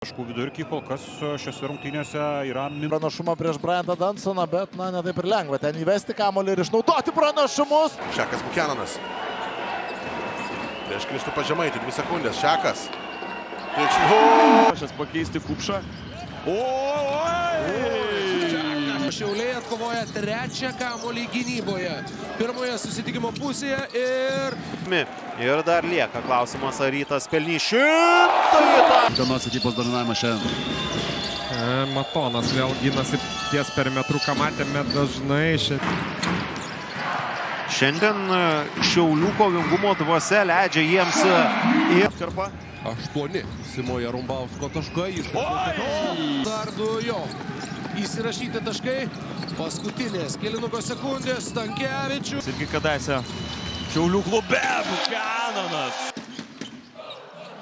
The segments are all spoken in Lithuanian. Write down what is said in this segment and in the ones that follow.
Taškų vidurkį kol kas šiose rungtynėse yra pranašumą prieš Bryantą Dansoną, bet ne taip ir lengva ten įvesti kamuolį ir išnaudoti pranašumus. Šekas Bukenanas. Prieš Kristupą Žemaitį, 2 sekundės. Šekas. Šias pakeisti Kupšą. Šiauliai atkovoja 3 kamuolį gynyboje. Pirmoje susitikimo pusėje ir dar lieka klausimas, ar Rytas pelnys 100 Dienos ekipos dominavimas šiandien. Matonas vėl ginasi ties perimetru, ką matėme dažnai. Šiandien Šiaulių kovingumo dvasia leidžia jiems į atkarpą. 8 Simo Jarumbausko taškai. Dar 2 jo. Įsirašyti taškai. Paskutinės kelinuko sekundės. Stankevičius. Irgi kadaise Šiaulių klube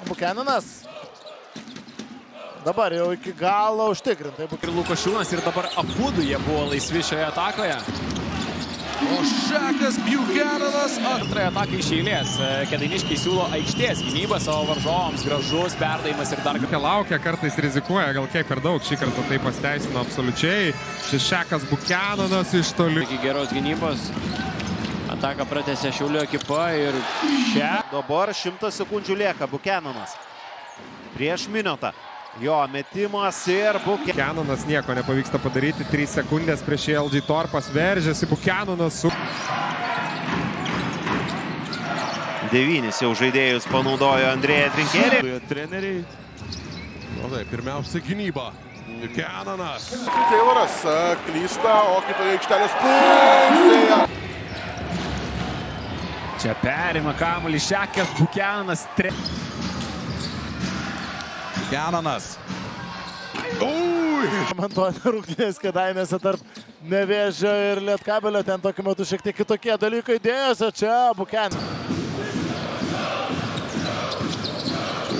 Bukenanas. Dabar jau iki galo užtikrintai. Ir Lukošiūnas ir dabar abudu jie buvo laisvi šioje atakoje. O Šekas Bukenanas. Antrąją ataką iš eilės. Kėdainiškiai siūlo aikštės gynybą savo varžovams. Gražus perdavimas ir dar... Laukia, kartais rizikuoja, gal kiek per daug. Šį kartą tai pasteisino absoliučiai. Šis Šekas Bukenanas iš toli. Iki geros gynybos. Ataką pratęsė Šiaulių ekipa ir Dabar 100 sekundžių lieka Bukenanas. Prieš Minotą. Jo metimas ir Bukenanas nieko nepavyksta padaryti. 3 sekundės prieš LG Torpas veržiasi. Bukenanas su... 9 jau žaidėjus panaudojo Andrėja Trinkėlį. Treneriai. Pirmiausia gynyba. Bukenanas. Teiloras klysta, o kitoje aikštelės pusėje. Čia perima kamuolį Šekas Bukenanas. Bukenanas. Komentuoti rungtynės Kėdainiuose tarp Nevėžio ir Lietkabelio. Ten tokiu metu šiek tiek kitokie dalykai dėjosi. Čia Bukenanas.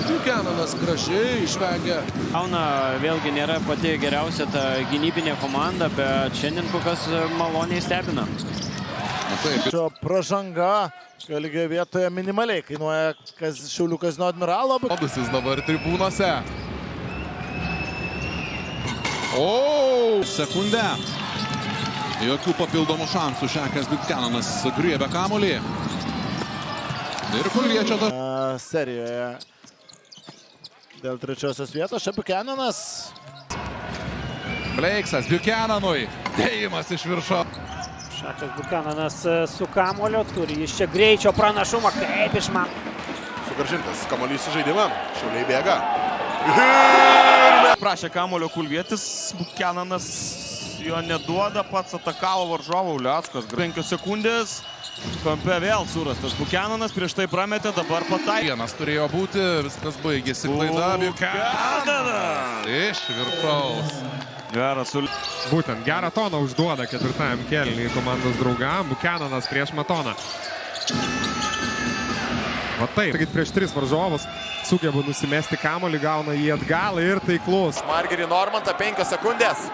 Bukenanas gražiai išvengia. Kauna vėlgi nėra pati geriausia ta gynybinė komanda, bet šiandien kokias maloniai stebina. Šio pražanga lygioje vietoje minimaliai kainuoja Šiaulių Kazino Admiralo. Odusis dabar tribūnose. Sekundę. Jokių papildomų šansų. Šekas Bukenanas griebia kamuolį. Ir Kulviečio serijoje dėl 3-osios vietos. Čia Bukenanas. Bleiksas Bukenanui. Dėjimas iš viršo. Šekas Bukenanas su kamuoliu, turi jis čia greičio pranašumą, kaip išmano. Sugrąžintas kamuolys į žaidimą. Šiauliai bėga. Prašė kamuolio Kulvietis. Bukenanas jo neduoda, pats atakavo varžovą Uliackas. 5 sekundės. Kampe vėl surastas Bukenanas, prieš tai prametė, dabar pataikė. Vienas turėjo būti, viskas baigėsi klaida. Bukenanas iš viršaus. Geras. Būtent gerą toną užduoda 4-ajam kėliniui komandos draugam. Bukenanas prieš Matoną. Va taip. Prieš 3 varžovus sugeba nusimesti kamuolį, gauna jį atgal ir taiklus. Margerį Normantą 5 sekundės.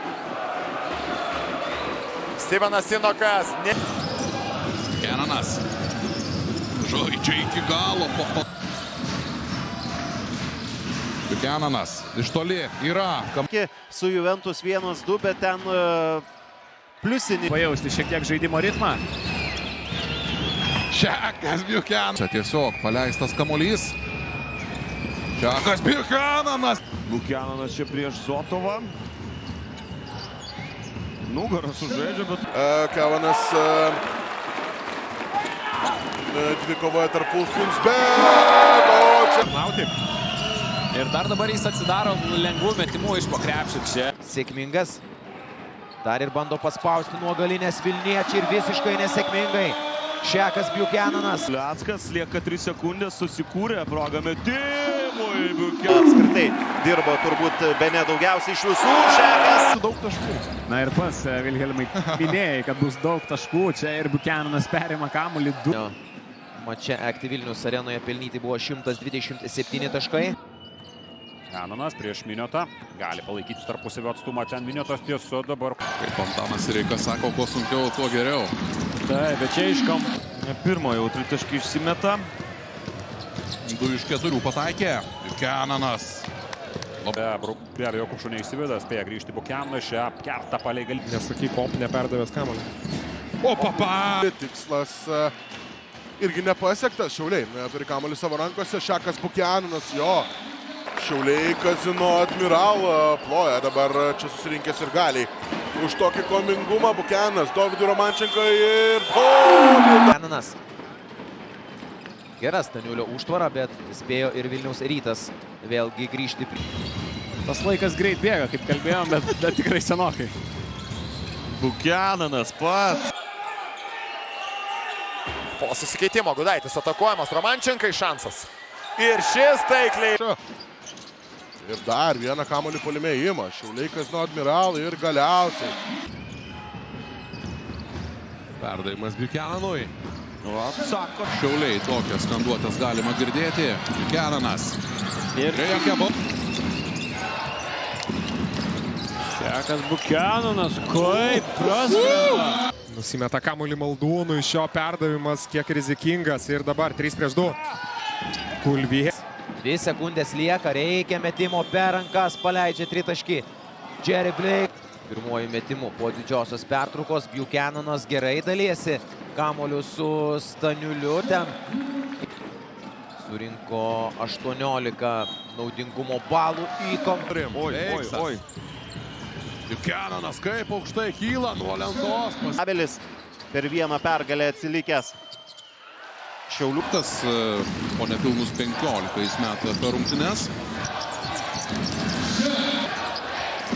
Stevenas Sinokas. Bukenanas. Žaidžia iki galo. Bukenanas iš toli yra. Su Juventus 1-2, bet ten pliusinį. Pajausti šiek tiek žaidimo ritmą. Šekas Bukenanas. Čia tiesiog paleistas kamuolys. Šekas Bukenanas. Bukenanas čia prieš Zotovą. Nugarą sužaidžia, bet... Kevanas dvikovoja tarp Ulfins, bet... Mauti. Ir dar dabar jis atsidaro lengvų metimų iš po krepšio čia. Sėkmingas. Dar ir bando paspausti nuo galinės Vilniečiai ir visiškai nesėkmingai. Šekas Bukenanas. Uliackas lieka 3 sekundės, susikūrė progą metimui. Bukenanas Apskritai dirbo turbūt bene daugiausiai iš visų. Šekas. Daug taškų. Na ir pas Vilhelmai minėjai, kad bus daug taškų. Čia ir Bukenanas perima kamuolį 2. Mače Aktyv Vilnius arenoje pelnyti buvo 127 taškai. Bukenanas prieš Minotą. Gali palaikyti tarpusavio atstumą. Ten Minotas tiesu dabar. Kaip Antanas Reikas sako, kuo sunkiau, tuo geriau. Taip, bet čia iškam pirmo jau 3 taškai išsimeta. 2 iš 4 pataikė. Bukenanas. Prie Jokubšų neįsiveda, spėja grįžti Bukianui, šią kertą palei gali. Nesakyk, op, neperdavęs kamuolį. O, papa! Tikslas irgi nepasiektas. Šiauliai turi kamuolį savo rankose. Šakas Bukiananas, jo. Šiauliai Kazino Admiral ploja dabar čia susirinkęs ir galiai. Už tokį komingumą Bukianas, Dovydui Romančenkai ir... Bukiananas. Gera Staniulio užtvara, bet spėjo ir Vilniaus Rytas vėlgi grįžti. Tas laikas greit bėga, kaip kalbėjom, bet tikrai senokai. Bukiananas pats. Po susikeitimo Gudaitis atakuojamas, Romančenkai šansas. Ir šis taikliai. Ir dar vieną kamuolį puolime ima. Šiauliai Kazino Admiral ir galiausiai. Perdavimas Bukiananui. Sako, Šiauliai tokias skanduotės galima girdėti. Bukiananas. Ir Šekas Bukiananas, kaip praskrenda. Nusimeta kamuolį Maldūnui, šio perdavimas kiek rizikingas ir dabar 3-2. Kulvijas. 2 sekundės lieka, reikia metimo per rankas, paleidžia tritaškį. Jerry Blake. Pirmuoju metimu po didžiosios pertraukos Bukiananas gerai dalysi kamuoliu su Staniuliu. Ten surinko 18 naudingumo balų į kampą. Oi. Bukiananas kaip aukštai kyla nuo lentos. Abelis per vieną pergalę atsilikęs. Šiauliukas po nepilnus 15 metų per rungtynes.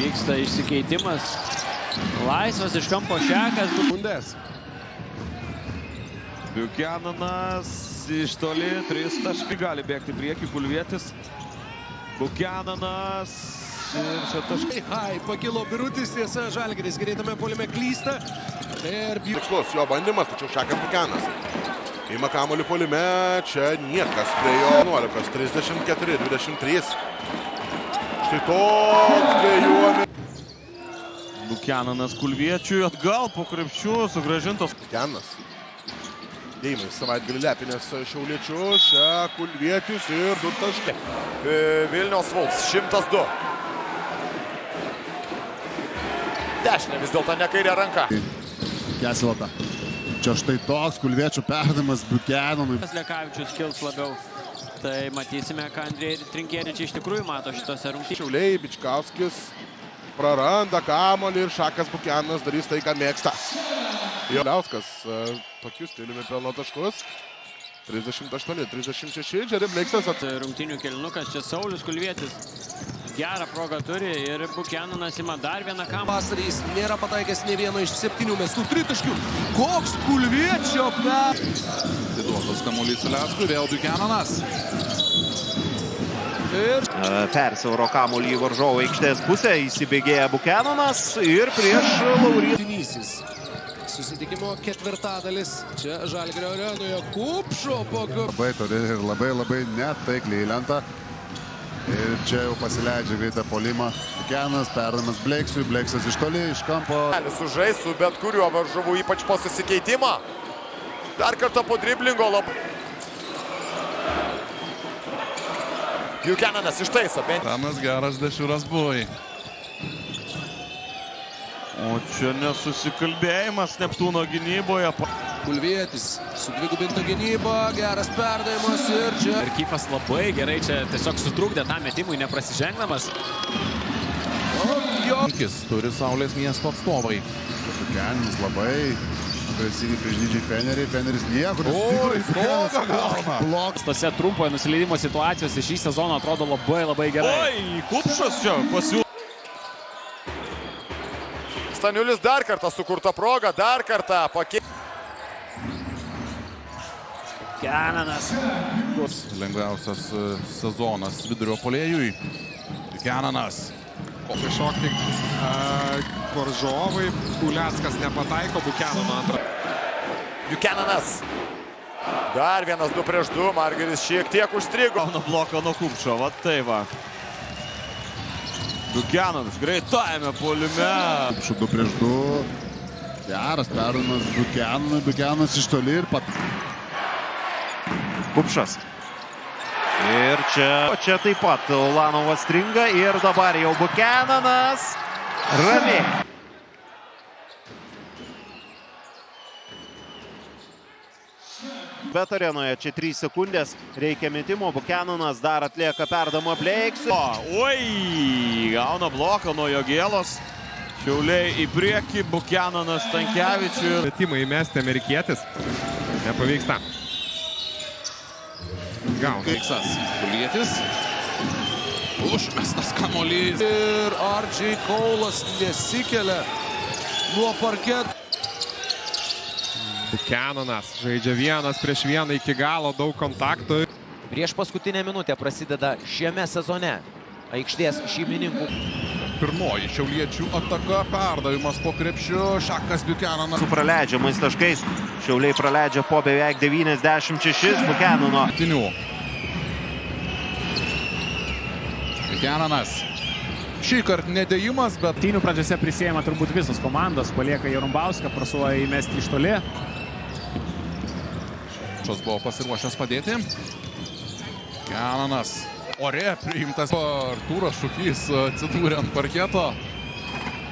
Vyksta išsikeitimas. Laisvas iš kampo Šekas. Sekundės. Bukiananas iš toli, 3 taškai gali bėgti prieki, Kulvietis. Bukiananas ir čia taškai. Pakilo Birutis, tiesa, Žalgiris greitame puolime klysta. Tikslus jo bandymas, tačiau Šakas Bukianas. Ima kamuolį puolime, čia niekas prie jo. 11, 34, 23. Štai toks dviejų. Bukiananas Kulviečiui atgal po krepšių, sugrąžintas. Bukianas. Deimai savaitgalį lepinės šiauliečius, čia Kulvietis ir 2 taškai. Vilniaus Vulfs 102. Dešinė vis dėlto ne kairė ranka. Kesilota. Čia štai toks Kulviečių perdavimas Bukiananui. Lekavičius kils labiau. Tai matysime, ką Andrėjai Trinkieričiai iš tikrųjų mato šitose rungtynėse. Šiauliai, Bičkauskis praranda kamuolį ir Šakas Bukiananas darys tai, ką mėgsta. Liauskas tokiu stiliumi pelno taškus. 38, 36, Jerry Blakesas. Rungtynių kelinukas, čia Saulius Kulvietis. Gerą progą turi ir Bukiananas ima dar vieną kamuolį. Vasarys nėra pataikęs ne vieno iš 7 mestų tritaškių. Koks Kulviečio per... Diduotas kamuolys Liauskui, vėl Bukiananas. Persiauro kamuolį į varžovų aikštės pusę, įsibėgėja Bukiananas ir prieš Laurytis. Susitikimo ketvirtadalis. Čia Žalgirio arenoje Kupšo pagavo. Labai toli ir labai netaikliai į lentą. Ir čia jau pasileidžia greitą puolimą. Bukiananas, perdavimas Blakesui, Blakesas iš toli, iš kampo. Sužais su bet kuriuo varžovu, ypač po susikeitimo. Dar kartą po driblingo labai. Bukiananas ištaiso. Tanas geras Dešiūras buvai. O čia nesusikalbėjimas Neptūno gynyboje. Kulvietis su dvigubinta gynyba, geras perdavimas ir čia. Ir Kyfas labai gerai čia tiesiog sutrukdė tą metimui, neprasižengdamas. Jonkis turi Saulės miesto atstovai. Bukiananas labai agresyviai prieš didžiai Fenerį. Feneris niekur. Bloks tose trumpoje nusileidimo situacijose šį sezoną atrodo labai gerai. Oi, Kupšas čia pasiūlė. Staniulis dar kartą sukurta proga, dar kartą pakeisti. Bukiananas. Lengviausias sezonas vidurio puolėjui. Bukiananas. Šokti varžovai. Uleckas nepataiko Bukianano antrą. Bukiananas. Dar vienas 2 prieš 2. Margeris šiek tiek užstrigo. Gauna bloką nuo Kupšo, va tai va. Bukiananas greitajame puolime. 2 prieš 2. Geras perdavimas Bukiananui. Bukiananas iš toli ir pat. Kupšas. Ir čia taip pat Ulanovas stringa ir dabar jau Bukenanas ramiai. Bet arenoje čia 3 sekundės, reikia metimo, Bukenanas dar atlieka perdamą Bleiksui. Oi, gauna bloką nuo Jogėlos. Šiauliai į priekį, Bukenanas Stankevičiui. Metimą įmesti amerikietis. Nepavyksta. Gauna. Keiksas. Kulietis. Užmestas kamuolys. Ir R.J. Kaulas nesikelia nuo parketo. Bukenanas žaidžia 1-1 iki galo, daug kontaktų. Prieš paskutinę minutę prasideda šiame sezone aikštės šeimininkų. Pirmoji šiauliečių ataka, perdavimas po krepšiu, Šakas Bukenanas. Su praleidžiamais taškais, Šiauliai praleidžia po beveik 96 Bukenano. Bukenanas. Šį kartą nedėjimas, bet... Tynių pradžiose prisėjama turbūt visos komandos, palieka Jarumbauską, prasuoja įmesti iš toli. Šios buvo pasiruošęs padėti. Bukenanas. Ore priimtas. Artūras Šukys atsidūrė ant parketo.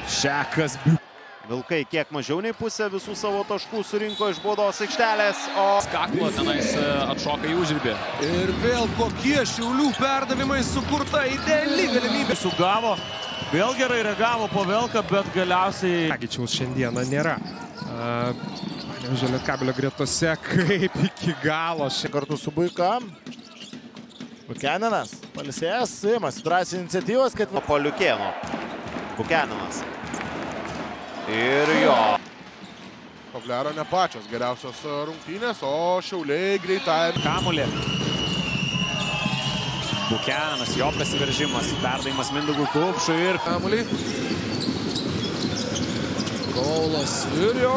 Šakas. Vilkai kiek mažiau nei pusę visų savo taškų surinko iš baudos aikštelės, o... Kaklo tenais atšoka į užribį. Ir vėl kokie Šiaulių perdavimai, sukurta ideali galimybė. Sugavo, vėl gerai reagavo Pavelka, bet galiausiai... Agičiaus šiandieną nėra. Lietkabelio gretose kaip iki galo. Kartu su Buika. Bukenanas, palisėjęs, įmas drąsiai iniciatyvas, kad... Poliukėno. Bukenanas. Ir jo. Koblero ne pačios geriausios rungtynės, o Šiauliai greitai. Kamulė. Bukenanas, jo prasiveržimas, perdavimas Mindaugui Kupšui ir... Kamulį. Kaulas ir jo